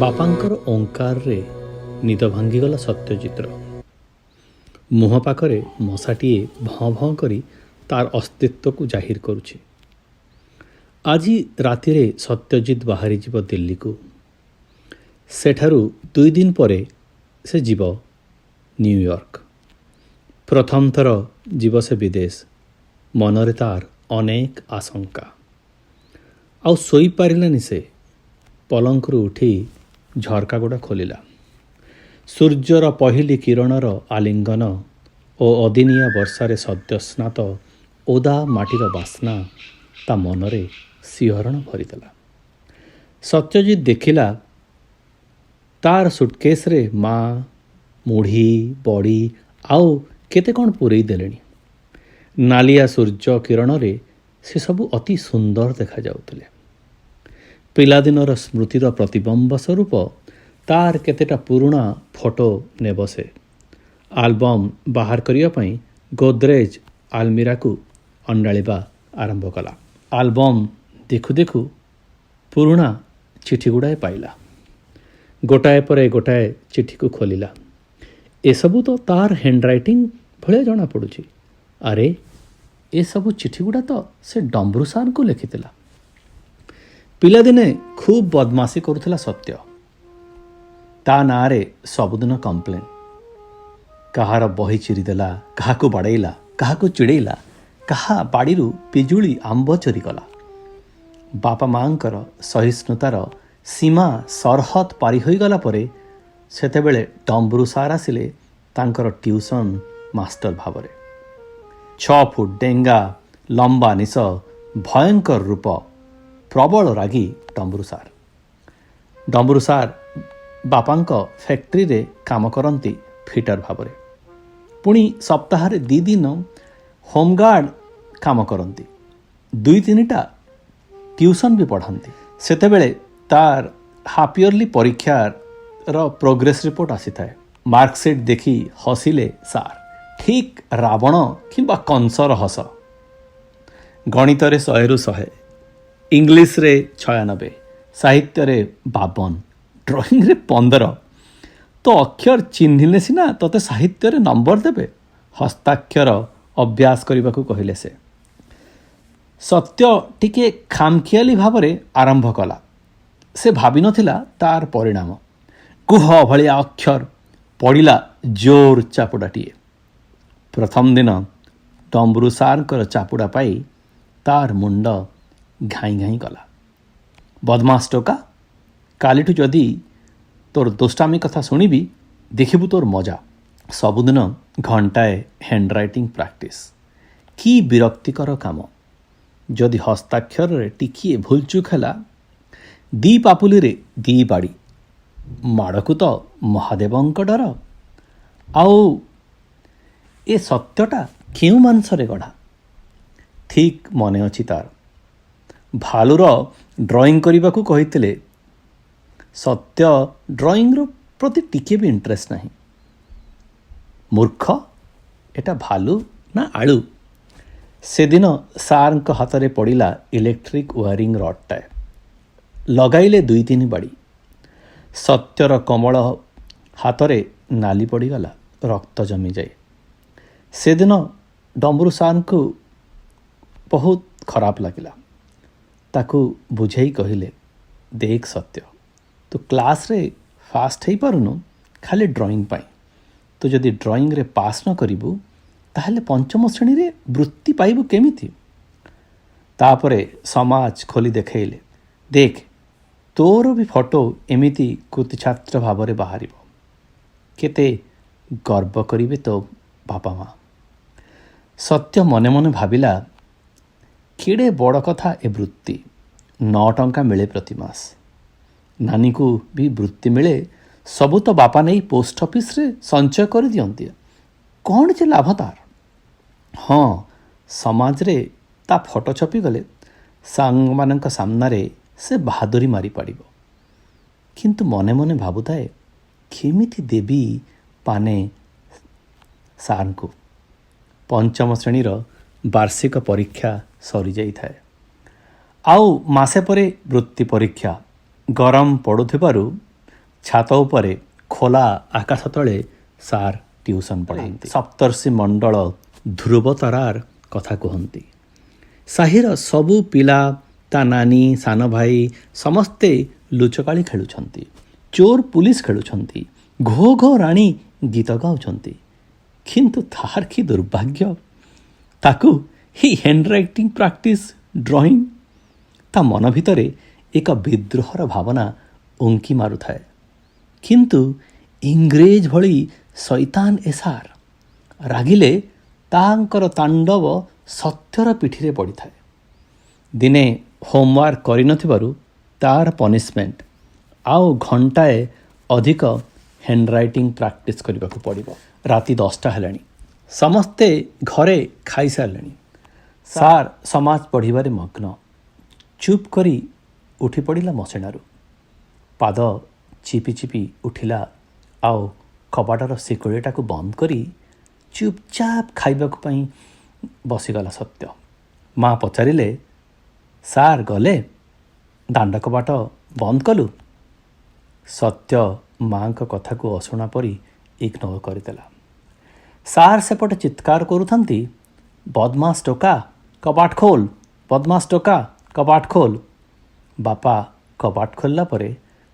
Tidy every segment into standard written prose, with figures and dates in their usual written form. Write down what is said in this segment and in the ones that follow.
ବାପାଙ୍କର ଓଙ୍କାରରେ ନିଦ ଭାଙ୍ଗିଗଲା ସତ୍ୟଜିତର। ମୁହଁ ପାଖରେ ମଶାଟିଏ ଭଁ ଭଁ କରି ତାର ଅସ୍ତିତ୍ୱକୁ ଜାହିର କରୁଛି। ଆଜି ରାତିରେ ସତ୍ୟଜିତ ବାହାରିଯିବ ଦିଲ୍ଲୀକୁ। ସେଠାରୁ 2 ଦିନ ପରେ ସେ ଯିବ ନ୍ୟୁୟର୍କ। ପ୍ରଥମ ଥର ଯିବ ସେ ବିଦେଶ। ମନରେ ତାର ଅନେକ ଆଶଙ୍କା। ଆଉ ଶୋଇପାରିଲାନି ସେ। ପଲଙ୍କରୁ ଉଠି ଝରକାଗୁଡ଼ା ଖୋଲିଲା। ସୂର୍ଯ୍ୟର ପହିଲି କିରଣର ଆଲିଙ୍ଗନ ଓ ଅଦିନିଆ ବର୍ଷାରେ ସଦ୍ୟସ୍ନାତ ଓଦା ମାଟିର ବାସ୍ନା ତା ମନରେ ଶିହରଣ ଭରିଦେଲା। ସତ୍ୟଜିତ ଦେଖିଲା ତାର ସୁଟକେସରେ ମା, ମୁଢ଼ି, ବଡ଼ି ଆଉ କେତେ କ'ଣ ପୂରେଇ ଦେଲେଣି। ନାଲିଆ ସୂର୍ଯ୍ୟ କିରଣରେ ସେସବୁ ଅତି ସୁନ୍ଦର ଦେଖାଯାଉଥିଲେ। ପିଲାଦିନର ସ୍ମୃତିର ପ୍ରତିବମ୍ବ ସ୍ୱରୂପ ତାର କେତେଟା ପୁରୁଣା ଫଟୋ ନେବ ସେ। ଆଲବମ୍ ବାହାର କରିବା ପାଇଁ ଗୋଦରେଜ ଆଲମିରାକୁ ଅଣ୍ଡାଳିବା ଆରମ୍ଭ କଲା। ଆଲବମ୍ ଦେଖୁ ଦେଖୁ ପୁରୁଣା ଚିଠିଗୁଡ଼ାଏ ପାଇଲା। ଗୋଟାଏ ପରେ ଗୋଟାଏ ଚିଠିକୁ ଖୋଲିଲା। ଏସବୁ ତ ତାର ହ୍ୟାଣ୍ଡରାଇଟିଂ ଭଳିଆ ଜଣାପଡ଼ୁଛି। ଆରେ ଏସବୁ ଚିଠିଗୁଡ଼ା ତ ସେ ଡମ୍ବରୁ ସାର୍ଙ୍କୁ ଲେଖିଥିଲା। ପିଲାଦିନେ ଖୁବ୍ ବଦମାସି କରୁଥିଲା ସତ୍ୟ। ତା ନାଁରେ ସବୁଦିନ କମ୍ପ୍ଲେନ୍। କାହାର ବହି ଚିରିଦେଲା, କାହାକୁ ବାଡ଼େଇଲା, କାହାକୁ ଚିଡ଼େଇଲା, କାହା ବାଡ଼ିରୁ ପିଜୁଳି ଆମ୍ବ ଚୋରିକଲା। ବାପା ମାଆଙ୍କର ସହିଷ୍ଣୁତାର ସୀମା ସରହଦ ପାରି ହୋଇଗଲା ପରେ ସେତେବେଳେ ଡମ୍ବରୁ ସାର୍ ଆସିଲେ ତାଙ୍କର ଟ୍ୟୁସନ୍ ମାଷ୍ଟର ଭାବରେ। 6 ଫୁଟ ଡେଙ୍ଗା, ଲମ୍ବା ନିଶ, ଭୟଙ୍କର ରୂପ, ପ୍ରବଳ ରାଗୀ ଡମ୍ବରୁ ସାର୍। ଡମ୍ବରୁ ସାର୍ ବାପାଙ୍କ ଫ୍ୟାକ୍ଟ୍ରିରେ କାମ କରନ୍ତି ଫିଟର ଭାବରେ। ପୁଣି ସପ୍ତାହରେ 2 ଦିନ ହୋମଗାର୍ଡ଼ କାମ କରନ୍ତି। 2-3ଟା ଟ୍ୟୁସନ୍ ବି ପଢ଼ାନ୍ତି। ସେତେବେଳେ ତାର ହାଫ୍ ଇୟରଲି ପରୀକ୍ଷାର ପ୍ରୋଗ୍ରେସ୍ ରିପୋର୍ଟ ଆସିଥାଏ। ମାର୍କସିଟ୍ ଦେଖି ହସିଲେ ସାର୍। ଠିକ୍ ରାବଣ କିମ୍ବା କଂସର ହସ। ଗଣିତରେ 100ରୁ 100, ଇଂଲିଶରେ 96, ସାହିତ୍ୟରେ 52, ଡ୍ରଇଂରେ 15। ତ ଅକ୍ଷର ଚିହ୍ନିଲେ ସିନା ତୋତେ ସାହିତ୍ୟରେ ନମ୍ବର ଦେବେ। ହସ୍ତାକ୍ଷର ଅଭ୍ୟାସ କରିବାକୁ କହିଲେ ସେ। ସତ୍ୟ ଟିକେ ଖାମଖିଆଲି ଭାବରେ ଆରମ୍ଭ କଲା। ସେ ଭାବିନଥିଲା ତାର ପରିଣାମ। କୁହ ଭଳିଆ ଅକ୍ଷର ପଡ଼ିଲା ଜୋର ଚାପୁଡ଼ାଟିଏ। ପ୍ରଥମ ଦିନ ଡମ୍ବରୁ ସାର୍ଙ୍କର ଚାପୁଡ଼ା ପାଇ ତାର ମୁଣ୍ଡ ଘାଇଁ ଘାଇଁ କଲା। ବଦମାସ ଟୋକା, କାଲିଠୁ ଯଦି ତୋର ଦୁଷ୍ଟାମି କଥା ଶୁଣିବି ଦେଖିବୁ ତୋର ମଜା। ସବୁଦିନ ଘଣ୍ଟାଏ ହ୍ୟାଣ୍ଡରାଇଟିଂ ପ୍ରାକ୍ଟିସ୍। କି ବିରକ୍ତିକର କାମ। ଯଦି ହସ୍ତାକ୍ଷରରେ ଟିକିଏ ଭୁଲଚୁକ୍ ହେଲା 2 ପାପୁଲିରେ 2 ବାଡ଼ି। ମାଡ଼କୁ ତ ମହାଦେବଙ୍କ ଡର। ଆଉ ଏ ସତ୍ୟଟା କେଉଁ ମାଂସରେ ଗଢ଼ା? ଠିକ୍ ମନେ ଅଛି ତାର। ଭାଲୁର ଡ୍ରଇଂ କରିବାକୁ କହିଥିଲେ। ସତ୍ୟ ଡ୍ରଇଂର ପ୍ରତି ଟିକେ ବି ଇଣ୍ଟରେଷ୍ଟ ନାହିଁ। ମୂର୍ଖ, ଏଟା ଭାଲୁ ନା ଆଳୁ? ସେଦିନ ସାର୍ଙ୍କ ହାତରେ ପଡ଼ିଲା ଇଲେକ୍ଟ୍ରିକ୍ ୱାରିଂ ରଡ଼୍ଟାଏ। ଲଗାଇଲେ 2-3 ବାଡ଼ି। ସତ୍ୟର କୋମଳ ହାତରେ ନାଲି ପଡ଼ିଗଲା, ରକ୍ତ ଜମିଯାଏ। ସେଦିନ ଡମ୍ବରୁ ସାର୍ଙ୍କୁ ବହୁତ ଖରାପ ଲାଗିଲା। ତାକୁ ବୁଝେଇ କହିଲେ, ଦେଖ ସତ୍ୟ, ତୁ କ୍ଲାସରେ ଫାଷ୍ଟ ହେଇପାରୁନୁ ଖାଲି ଡ୍ରଇଂ ପାଇଁ। ତୁ ଯଦି ଡ୍ରଇଂରେ ପାସ୍ ନ କରିବୁ ତାହେଲେ 5ମ ଶ୍ରେଣୀରେ ବୃତ୍ତି ପାଇବୁ କେମିତି? ତାପରେ ସମାଜ ଖୋଲି ଦେଖାଇଲେ, ଦେଖ ତୋର ବି ଫଟୋ ଏମିତି କୃତିଛାତ୍ର ଭାବରେ ବାହାରିବ। କେତେ ଗର୍ବ କରିବେ ତୋ ବାପା ମା। ସତ୍ୟ ମନେ ମନେ ଭାବିଲା, କେଡ଼େ ବଡ଼ କଥା ଏ ବୃତ୍ତି। 9 ଟଙ୍କା ମିଳେ ପ୍ରତି ମାସ। ନାନୀକୁ ବି ବୃତ୍ତି ମିଳେ। ସବୁ ତ ବାପା ନେଇ ପୋଷ୍ଟ ଅଫିସରେ ସଞ୍ଚୟ କରିଦିଅନ୍ତି। କ'ଣ ଯେ ଲାଭ ତାର? ହଁ, ସମାଜରେ ତା ଫଟୋ ଛପିଗଲେ ସାଙ୍ଗମାନଙ୍କ ସାମ୍ନାରେ ସେ ବାହାଦୁରୀ ମାରିପାରିବ। କିନ୍ତୁ ମନେ ମନେ ଭାବୁଥାଏ, କେମିତି ଦେବି ପାନେ ସାର୍ଙ୍କୁ। 5ମ ଶ୍ରେଣୀର ବାର୍ଷିକ ପରୀକ୍ଷା ସରିଯାଇଥାଏ। ଆଉ ମାସେ ପରେ ବୃତ୍ତି ପରୀକ୍ଷା। ଗରମ ପଡ଼ୁଥିବାରୁ ଛାତ ଉପରେ ଖୋଲା ଆକାଶ ତଳେ ସାର୍ ଟ୍ୟୁସନ୍ ପଢ଼ାନ୍ତି। ସପ୍ତର୍ଷି ମଣ୍ଡଳ ଧ୍ରୁବ ତାରାର କଥା କୁହନ୍ତି। ସାହିର ସବୁ ପିଲା, ତା ନାନୀ, ସାନ ଭାଇ ସମସ୍ତେ ଲୁଚକାଳି ଖେଳୁଛନ୍ତି, ଚୋର ପୁଲିସ ଖେଳୁଛନ୍ତି, ଘୋ ଘୋ ରାଣୀ ଗୀତ ଗାଉଛନ୍ତି। କିନ୍ତୁ ତାହାର କି ଦୁର୍ଭାଗ୍ୟ, ତାକୁ ହି ହ୍ୟାଣ୍ଡରାଇଟିଂ ପ୍ରାକ୍ଟିସ୍ ଡ୍ରଇଂ। ତା ମନ ଭିତରେ ଏକ ବିଦ୍ରୋହର ଭାବନା ଉଙ୍କି ମାରୁଥାଏ। କିନ୍ତୁ ଇଂରେଜ ଭଳି ଶୈତାନ ଏସାର ରାଗିଲେ ତାଙ୍କର ତାଣ୍ଡବ ସତ୍ୟର ପିଠିରେ ପଡ଼ିଥାଏ। ଦିନେ ହୋମୱାର୍କ କରିନଥିବାରୁ ତାର ପନିସମେଣ୍ଟ ଆଉ ଘଣ୍ଟାଏ ଅଧିକ ହ୍ୟାଣ୍ଡରାଇଟିଂ ପ୍ରାକ୍ଟିସ୍ କରିବାକୁ ପଡ଼ିବ। ରାତି 10ଟା ହେଲାଣି, ସମସ୍ତେ ଘରେ ଖାଇସାରିଲେଣି। ସାର୍ ସମାଜ ପଢ଼ିବାରେ ମଗ୍ନ। ଚୁପ୍ କରି ଉଠି ପଡ଼ିଲା ମସିଣାରୁ। ପାଦ ଚିପି ଚିପି ଉଠିଲା ଆଉ କବାଟର ଶିକୁଳିଟାକୁ ବନ୍ଦ କରି ଚୁପଚାପ ଖାଇବାକୁ ପାଇଁ ବସିଗଲା ସତ୍ୟ। ମା ପଚାରିଲେ, ସାର୍ ଗଲେ? ଦାଣ୍ଡ କବାଟ ବନ୍ଦ କଲୁ? ସତ୍ୟ ମାଙ୍କ କଥାକୁ ଅଶୁଣା ପରି ଇଗ୍ନୋର କରିଦେଲା। ସାର୍ ସେପଟେ ଚିତ୍କାର କରୁଥାନ୍ତି, ବଦମାସ ଟୋକା କବାଟ ଖୋଲ, ବଦମାସ ଟୋକା କବାଟ ଖୋଲ। ବାପା କବାଟ ଖୋଲିଲା ପରେ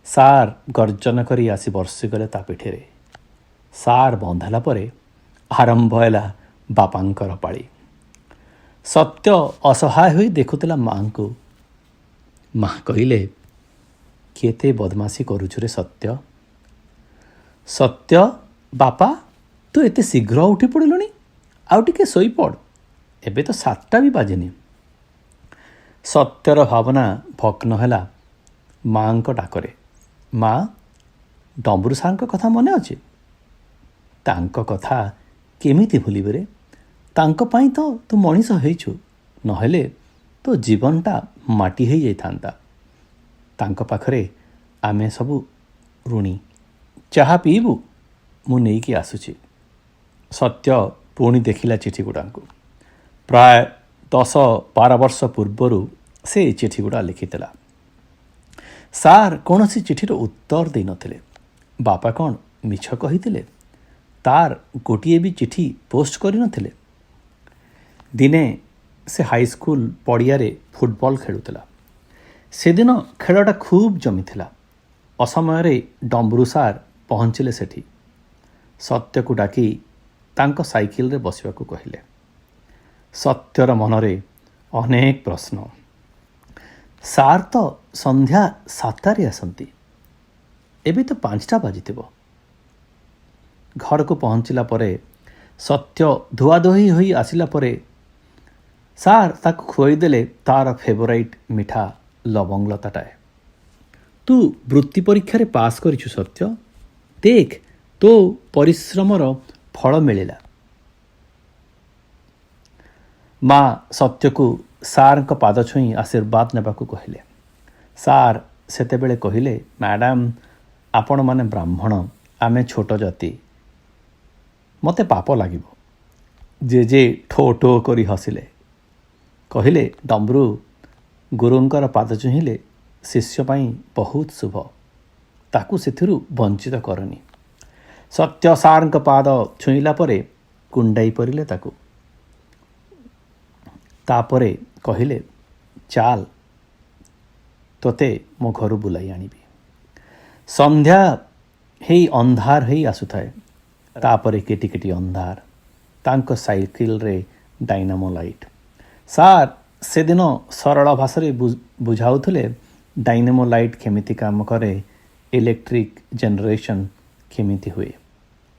ସାର୍ ଗର୍ଜନ କରି ଆସି ବସିଗଲେ ତା ପିଠିରେ। ସାର୍ ବନ୍ଦ ହେଲା ପରେ ଆରମ୍ଭ ହେଲା ବାପାଙ୍କର ପାଳି। ସତ୍ୟ ଅସହାୟ ହୋଇ ଦେଖୁଥିଲା ମାଙ୍କୁ। ମା କହିଲେ, କେତେ ବଦମାସି କରୁଛୁ ରେ ସତ୍ୟ? ସତ୍ୟ, ବାପା ତୁ ଏତେ ଶୀଘ୍ର ଉଠି ପଡ଼ିଲୁଣି? ଆଉ ଟିକେ ଶୋଇପଡ଼, ଏବେ ତ 7ଟା ବି ବାଜିନି। ସତ୍ୟର ଭାବନା ଭଗ୍ନ ହେଲା ମାଙ୍କ ଡାକରେ। ମା, ଡମ୍ବରୁ ସାର୍ଙ୍କ କଥା ମନେ ଅଛି? ତାଙ୍କ କଥା କେମିତି ଭୁଲିବେ ରେ? ତାଙ୍କ ପାଇଁ ତ ତୁ ମଣିଷ ହେଇଛୁ, ନହେଲେ ତୋ ଜୀବନଟା ମାଟି ହେଇଯାଇଥାନ୍ତା। ତାଙ୍କ ପାଖରେ ଆମେ ସବୁ ଋଣୀ। ଚାହା ପିଇବୁ? ମୁଁ ନେଇକି ଆସୁଛି। ସତ୍ୟ ପୁଣି ଦେଖିଲା ଚିଠିଗୁଡ଼ାଙ୍କୁ। ପ୍ରାୟ 10-12 ବର୍ଷ ପୂର୍ବରୁ ସେ ଚିଠିଗୁଡ଼ା ଲେଖିଥିଲା। ସାର୍ କୌଣସି ଚିଠିର ଉତ୍ତର ଦେଇନଥିଲେ। ବାପା କ'ଣ ମିଛ କହିଥିଲେ? ତାର ଗୋଟିଏ ବି ଚିଠି ପୋଷ୍ଟ କରିନଥିଲେ। ଦିନେ ସେ ହାଇସ୍କୁଲ ପଡ଼ିଆରେ ଫୁଟବଲ ଖେଳୁଥିଲା। ସେଦିନ ଖେଳଟା ଖୁବ୍ ଜମିଥିଲା। ଅସମୟରେ ଡମ୍ବରୁ ସାର୍ ପହଞ୍ଚିଲେ ସେଠି। ସତ୍ୟକୁ ଡାକି ତାଙ୍କ ସାଇକେଲରେ ବସିବାକୁ କହିଲେ। ସତ୍ୟର ମନରେ ଅନେକ ପ୍ରଶ୍ନ। ସାର୍ ତ ସନ୍ଧ୍ୟା 7ଟାରେ ଆସନ୍ତି, ଏବେ ତ 5ଟା ବାଜିଥିବ। ଘରକୁ ପହଞ୍ଚିଲା ପରେ ସତ୍ୟ ଧୁଆଧୋଇ ହୋଇ ଆସିଲା ପରେ ସାର୍ ତାକୁ ଖୁଆଇଦେଲେ ତାର ଫେଭରାଇଟ୍ ମିଠା ଲବଙ୍ଗଲତାଟାଏ। ତୁ ବୃତ୍ତି ପରୀକ୍ଷାରେ ପାସ୍ କରିଛୁ ସତ୍ୟ, ଦେଖ ତୋ ପରିଶ୍ରମର ଫଳ ମିଳିଲା। ମା ସତ୍ୟକୁ ସାର୍ଙ୍କ ପାଦ ଛୁଇଁ ଆଶୀର୍ବାଦ ନେବାକୁ କହିଲେ। ସାର୍ ସେତେବେଳେ କହିଲେ, ମ୍ୟାଡ଼ାମ୍ ଆପଣମାନେ ବ୍ରାହ୍ମଣ, ଆମେ ଛୋଟ ଜାତି, ମୋତେ ପାପ ଲାଗିବ। ଜେଜେ ଠୋ ଠୋ କରି ହସିଲେ। କହିଲେ, ଡମ୍ବରୁ, ଗୁରୁଙ୍କର ପାଦ ଛୁଇଁଲେ ଶିଷ୍ୟ ପାଇଁ ବହୁତ ଶୁଭ, ତାକୁ ସେଥିରୁ ବଞ୍ଚିତ କରନି। ସତ୍ୟ ସାର୍ଙ୍କ ପାଦ ଛୁଇଁଲା ପରେ କୁଣ୍ଡାଇ ପରିଲେ ତାକୁ। ତାପରେ କହିଲେ, ଚାଲ ତୋତେ ମୋ ଘରୁ ବୁଲାଇ ଆଣିବି। ସନ୍ଧ୍ୟା ହେଇ ଅନ୍ଧାର ହେଇ ଆସୁଥାଏ। ତାପରେ କିଟି କିଟି ଅନ୍ଧାର, ତାଙ୍କ ସାଇକେଲରେ ଡାଇନାମୋ ଲାଇଟ୍। ସାର୍ ସେଦିନ ସରଳ ଭାଷାରେ ବୁଝାଉଥିଲେ ଡାଇନାମୋ ଲାଇଟ୍ କେମିତି କାମ କରେ, ଇଲେକ୍ଟ୍ରିକ୍ ଜେନେରେସନ୍ କେମିତି ହୁଏ।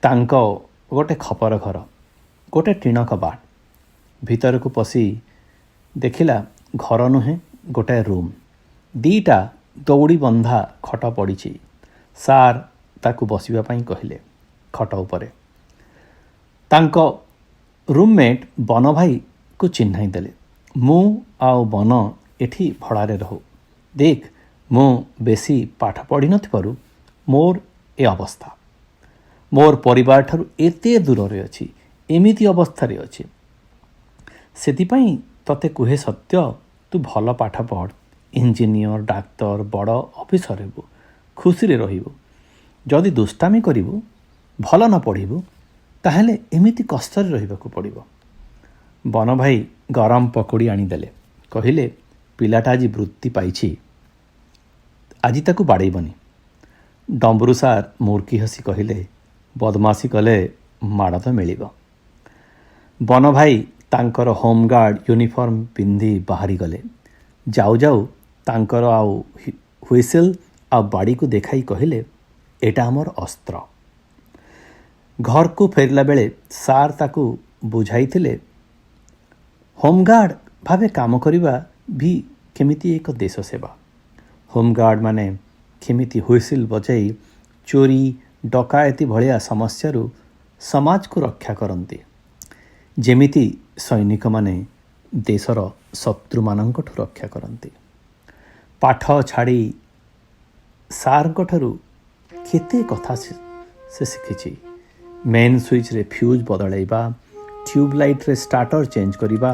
ତାଙ୍କ ଗୋଟେ ଖପର ଘର, ଗୋଟେ ଟିଣ କବାଟ। ଭିତରକୁ ପଶି ଦେଖିଲା ଘର ନୁହେଁ, ଗୋଟାଏ ରୁମ୍। 2ଟା ଦଉଡ଼ି ବନ୍ଧା ଖଟ ପଡ଼ିଛି। ସାର୍ ତାକୁ ବସିବା ପାଇଁ କହିଲେ ଖଟ ଉପରେ। ତାଙ୍କ ରୁମ୍ମେଟ୍ ବନ ଭାଇକୁ ଚିହ୍ନାଇ ଦେଲେ। ମୁଁ ଆଉ ବନ ଏଠି ଭଡ଼ାରେ ରହୁ। ଦେଖ, ମୁଁ ବେଶୀ ପାଠ ପଢ଼ିନଥିବାରୁ ମୋର ଏ ଅବସ୍ଥା। ମୋର ପରିବାରଠାରୁ ଏତେ ଦୂରରେ ଅଛି, ଏମିତି ଅବସ୍ଥାରେ ଅଛି। ସେଥିପାଇଁ ତତେ କୁହେ ସତ୍ୟ, ତୁ ଭଲ ପାଠ ପଢ଼, ଇଞ୍ଜିନିୟର, ଡାକ୍ତର, ବଡ଼ ଅଫିସର ହେବୁ, ଖୁସିରେ ରହିବୁ। ଯଦି ଦୁଷ୍ଟାମି କରିବୁ, ଭଲ ନ ପଢ଼ିବୁ, ତାହେଲେ ଏମିତି କଷ୍ଟରେ ରହିବାକୁ ପଡ଼ିବ। ବନ ଭାଇ ଗରମ ପକୁଡ଼ି ଆଣିଦେଲେ। କହିଲେ, ପିଲାଟା ଆଜି ବୃତ୍ତି ପାଇଛି, ଆଜି ତାକୁ ବାଡ଼େଇବନି। ଡମ୍ବରୁ ସାର୍ ମୁର୍କି ହସି କହିଲେ, ବଦମାସି କଲେ ମାଡ଼ ତ ମିଳିବ। ବନ ଭାଇ ତାଙ୍କର ହୋମଗାର୍ଡ଼ ୟୁନିଫର୍ମ ପିନ୍ଧି ବାହାରିଗଲେ। ଯାଉ ଯାଉ ତାଙ୍କର ଆଉ ହୁଇସିଲ୍ ଆଉ ବାଡ଼ିକୁ ଦେଖାଇ କହିଲେ, ଏଇଟା ଆମର ଅସ୍ତ୍ର। ଘରକୁ ଫେରିଲା ବେଳେ ସାର୍ ତାକୁ ବୁଝାଇଥିଲେ, ହୋମଗାର୍ଡ଼ ଭାବେ କାମ କରିବା ବି କେମିତି ଏକ ଦେଶ ସେବା। ହୋମଗାର୍ଡ଼ ମାନେ କେମିତି ହୁଇସିଲ୍ ବଜାଇ ଚୋରି ଡକାୟତି ଭଳିଆ ସମସ୍ୟାରୁ ସମାଜକୁ ରକ୍ଷା କରନ୍ତି, ଯେମିତି ସୈନିକମାନେ ଦେଶର ଶତ୍ରୁମାନଙ୍କଠୁ ରକ୍ଷା କରନ୍ତି। ପାଠ ଛାଡ଼ି ସାର୍ଙ୍କଠାରୁ କେତେ କଥା ସେ ଶିଖିଛି। ମେନ୍ ସୁଇଚ୍ରେ ଫ୍ୟୁଜ୍ ବଦଳାଇବା, ଟ୍ୟୁବ୍ ଲାଇଟ୍ରେ ଷ୍ଟାର୍ଟର ଚେଞ୍ଜ କରିବା,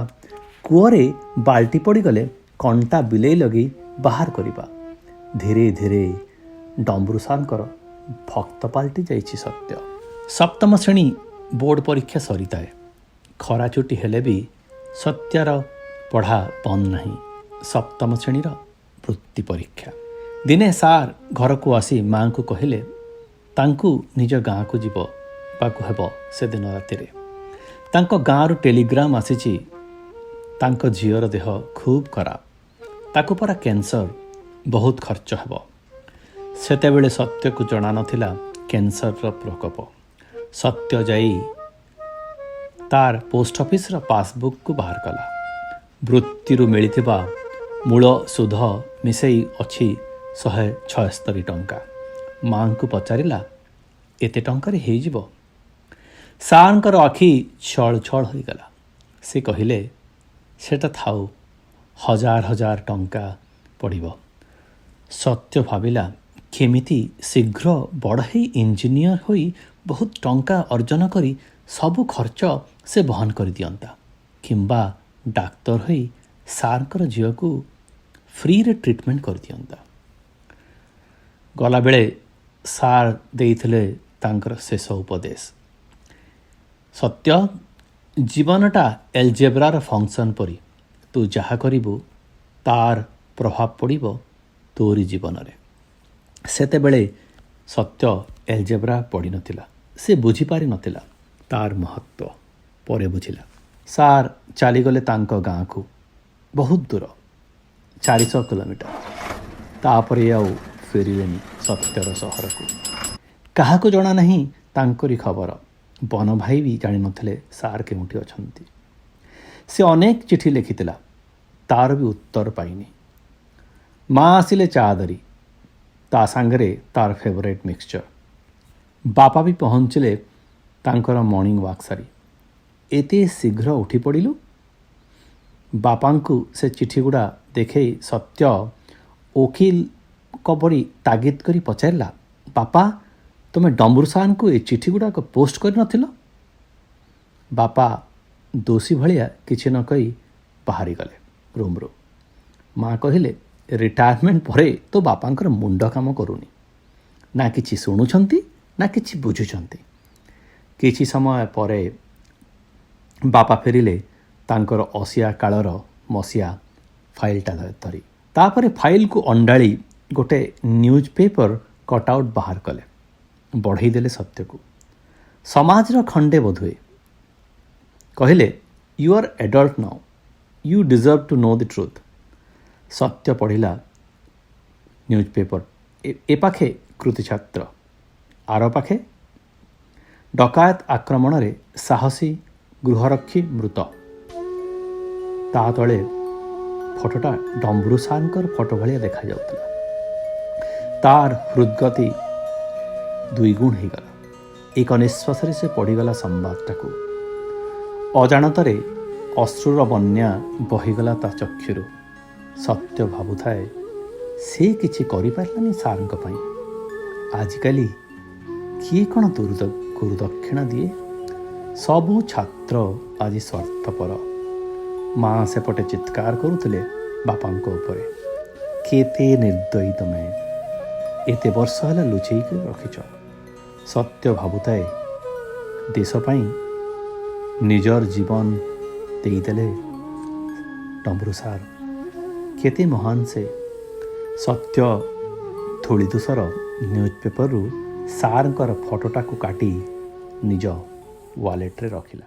କୂଅରେ ବାଲ୍ଟି ପଡ଼ିଗଲେ କଣ୍ଟା ବିଲେଇ ଲଗେଇ ବାହାର କରିବା। ଧୀରେ ଧୀରେ ଡମ୍ବରୁ ସାର୍ଙ୍କର ଭକ୍ତ ପାଲଟି ଯାଇଛି ସତ୍ୟ। ସପ୍ତମ ଶ୍ରେଣୀ ବୋର୍ଡ଼ ପରୀକ୍ଷା ସରିଥାଏ। ଖରା ଛୁଟି ହେଲେ ବି ସତ୍ୟର ପଢ଼ା ବନ୍ଦ ନାହିଁ। ସପ୍ତମ ଶ୍ରେଣୀର ବୃତ୍ତି ପରୀକ୍ଷା ଦିନେ ସାର୍ ଘରକୁ ଆସି ମାଆଙ୍କୁ କହିଲେ, ତାଙ୍କୁ ନିଜ ଗାଁକୁ ଯିବାକୁ ହେବ। ସେଦିନ ରାତିରେ ତାଙ୍କ ଗାଁରୁ ଟେଲିଗ୍ରାମ ଆସିଛି, ତାଙ୍କ ଝିଅର ଦେହ ଖୁବ୍ ଖରାପ, ତାକୁ ପରା କ୍ୟାନ୍ସର, ବହୁତ ଖର୍ଚ୍ଚ ହେବ। ସେତେବେଳେ ସତ୍ୟକୁ ଜଣା ନଥିଲା କ୍ୟାନ୍ସରର ପ୍ରକୋପ। ସତ୍ୟ ଯାଇ ତାର ପୋଷ୍ଟ ଅଫିସର ପାସବୁକ୍କୁ ବାହାର କଲା। ବୃତ୍ତିରୁ ମିଳିଥିବା ମୂଳ ସୁଧ ମିଶାଇ ଅଛି 176 ଟଙ୍କା। ମାଆଙ୍କୁ ପଚାରିଲା, ଏତେ ଟଙ୍କାରେ ହେଇଯିବ? ସାର୍ଙ୍କର ଆଖି ଛଳ ଛଳ ହୋଇଗଲା। ସେ କହିଲେ, ସେଟା ଥାଉ, 1000 ଟଙ୍କା ପଡ଼ିବ। ସତ୍ୟ ଭାବିଲା, କେମିତି ଶୀଘ୍ର ବଡ଼ ହେଇ ଇଞ୍ଜିନିୟର ହୋଇ ବହୁତ ଟଙ୍କା ଅର୍ଜନ କରି ସବୁ ଖର୍ଚ୍ଚ ସେ ବହନ କରିଦିଅନ୍ତା, କିମ୍ବା ଡାକ୍ତର ହୋଇ ସାର୍ଙ୍କର ଝିଅକୁ ଫ୍ରିରେ ଟ୍ରିଟମେଣ୍ଟ କରିଦିଅନ୍ତା। ଗଲାବେଳେ ସାର୍ ଦେଇଥିଲେ ତାଙ୍କର ଶେଷ ଉପଦେଶ, ସତ୍ୟ, ଜୀବନଟା ଏଲଜେବ୍ରାର ଫଙ୍କସନ୍ ପରି। ତୁ ଯାହା କରିବୁ ତାର ପ୍ରଭାବ ପଡ଼ିବ ତୋରି ଜୀବନରେ। ସେତେବେଳେ ସତ୍ୟ ଏଲଜେବ୍ରା ପଢ଼ିନଥିଲା। ସେ ବୁଝିପାରିନଥିଲା ତାର ମହତ୍ତ୍ୱ। ପରେ ବୁଝିଲା। ସାର୍ ଚାଲିଗଲେ ତାଙ୍କ ଗାଁକୁ, ବହୁତ ଦୂର, 400 କିଲୋମିଟର। ତାପରେ ଆଉ ଫେରିଲେନି ସତ୍ୟର ସହରକୁ। କାହାକୁ ଜଣା ନାହିଁ ତାଙ୍କରି ଖବର। ବନ ଭାଇ ବି ଜାଣିନଥିଲେ ସାର୍ କେଉଁଠି ଅଛନ୍ତି। ସେ ଅନେକ ଚିଠି ଲେଖିଥିଲା, ତାର ବି ଉତ୍ତର ପାଇନି। ମା ଆସିଲେ ଚା ଧରି, ତା ସାଙ୍ଗରେ ତାର ଫେଭରାଇଟ୍ ମିକ୍ସଚର। ବାପା ବି ପହଞ୍ଚିଲେ ତାଙ୍କର ମର୍ଣ୍ଣିଂ ୱାକ୍ ସାରି। ଏତେ ଶୀଘ୍ର ଉଠି ପଡ଼ିଲୁ? ବାପାଙ୍କୁ ସେ ଚିଠିଗୁଡ଼ା ଦେଖେଇ ସତ୍ୟ ଓକିଲଙ୍କ ପରି ତାଗିଦ କରି ପଚାରିଲା, ବାପା, ତୁମେ ଡମ୍ବରୁ ସାର୍ଙ୍କୁ ଏ ଚିଠିଗୁଡ଼ାକ ପୋଷ୍ଟ କରିନଥିଲ? ବାପା ଦୋଷୀ ଭଳିଆ କିଛି ନ କହି ବାହାରିଗଲେ ରୁମ୍ରୁ। ମା କହିଲେ, ରିଟାୟାରମେଣ୍ଟ ପରେ ତୋ ବାପାଙ୍କର ମୁଣ୍ଡ କାମ କରୁନି, ନା କିଛି ଶୁଣୁଛନ୍ତି ନା କିଛି ବୁଝୁଛନ୍ତି। କିଛି ସମୟ ପରେ ବାପା ଫେରିଲେ ତାଙ୍କର 80 କାଳର ମସିଆ ଫାଇଲଟା ଧରି। ତାପରେ ଫାଇଲକୁ ଅଣ୍ଡାଳି ଗୋଟେ ନ୍ୟୁଜ୍ ପେପର କଟ୍ଆଉଟ୍ ବାହାର କଲେ। ବଢ଼େଇ ଦେଲେ ସତ୍ୟକୁ। ସମାଜର ଖଣ୍ଡେ ବୋଧହୁଏ। କହିଲେ, you are adult now, you deserve to know the truth. Satya ପଢ଼ିଲା ନ୍ୟୁଜ୍ ପେପର। ଏ ପାଖେ କୃତି ଛାତ୍ର, ଆର ପାଖେ ଡକାୟତ ଆକ୍ରମଣରେ ସାହସୀ ଗୃହରକ୍ଷୀ ମୃତ। ତା ତଳେ ଫଟୋଟା ଡମ୍ବରୁ ସାର୍ଙ୍କର ଫଟୋ ଭଳିଆ ଦେଖାଯାଉଥିଲା। ତାର ହୃଦଗତି 2 ଗୁଣ ହେଇଗଲା। ଏକ ନିଶ୍ୱାସରେ ସେ ପଢ଼ିଗଲା ସମ୍ବାଦଟାକୁ। ଅଜାଣତରେ ଅଶ୍ରୁର ବନ୍ୟା ବହିଗଲା ତା ଚକ୍ଷୁରୁ। ସତ୍ୟ ଭାବୁଥାଏ, ସେ କିଛି କରିପାରିଲାନି ସାର୍ଙ୍କ ପାଇଁ। ଆଜିକାଲି କିଏ କ'ଣ ଗୁରୁଦକ୍ଷିଣା ଦିଏ? ସବୁ ଛାତ୍ର ଆଜି ସ୍ୱାର୍ଥପର। ମା ସେପଟେ ଚିତ୍କାର କରୁଥିଲେ ବାପାଙ୍କ ଉପରେ, କେତେ ନିର୍ଦ୍ଦୟୀ ତମେ, ଏତେ ବର୍ଷ ହେଲା ଲୁଚେଇକି ରଖିଛ। सत्य भावुए देशपाई निजर जीवन देदेले डम्बरू सार केते महान से सत्य धूलिदूषर न्यूज पेपर सारंकर फोटोटा को काटी निज वालेट्रे रखिला।